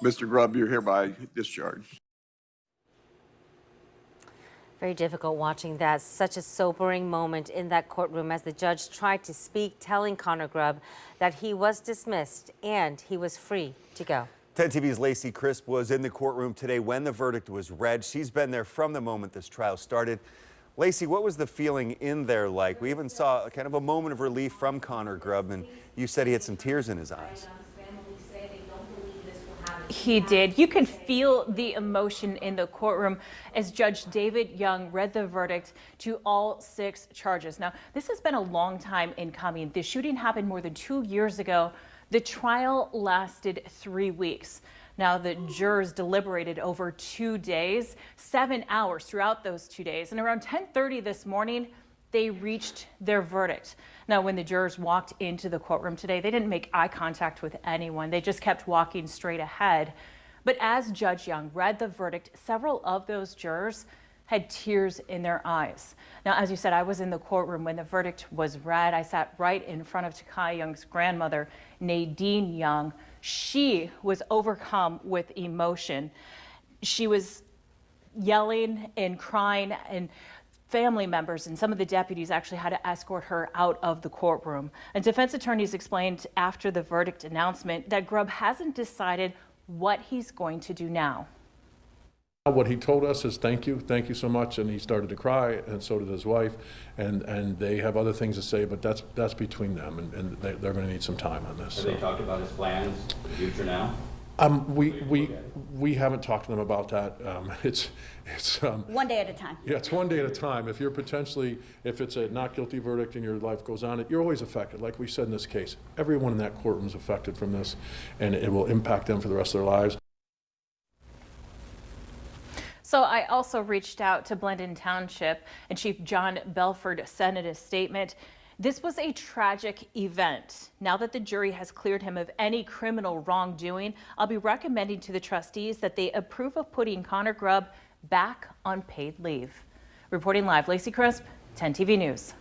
Mr. Grubb, you're hereby discharged. Very difficult watching that. Such a sobering moment in that courtroom as the judge tried to speak, telling Connor Grubb that he was dismissed and he was free to go. 10 TV's Lacey Crisp was in the courtroom today when the verdict was read. She's been there from the moment this trial started. Lacey, what was the feeling in there like? We even saw kind of a moment of relief from Connor Grubb, and you said he had some tears in his eyes. He did. You can feel the emotion in the courtroom as Judge David Young read the verdict to all 6 charges. Now, this has been a long time in coming. The shooting happened more than 2 years ago. The trial lasted 3 weeks. Now, the jurors deliberated over 2 days, 7 hours throughout those 2 days. And around 10:30 this morning, they reached their verdict. Now, when the jurors walked into the courtroom today, they didn't make eye contact with anyone. They just kept walking straight ahead. But as Judge Young read the verdict, several of those jurors had tears in their eyes. Now, as you said, I was in the courtroom when the verdict was read. I sat right in front of Takai Young's grandmother, Nadine Young. She was overcome with emotion. She was yelling and crying, and family members and some of the deputies actually had to escort her out of the courtroom. And defense attorneys explained after the verdict announcement that Grubb hasn't decided what he's going to do now. What he told us is thank you so much, and he started to cry, and so did his wife, and they have other things to say, but that's between them, and they're going to need some time on this. Have they talked about his plans for the future now? We haven't talked to them about that. It's one day at a time. Yeah, it's one day at a time. If it's a not guilty verdict and your life goes on, you're always affected. Like we said in this case, everyone in that courtroom is affected from this, and it will impact them for the rest of their lives. So I also reached out to Blendon Township, and Chief John Belford said in a statement, "This was a tragic event. Now that the jury has cleared him of any criminal wrongdoing, I'll be recommending to the trustees that they approve of putting Connor Grubb back on paid leave." Reporting live, Lacey Crisp, 10 TV News.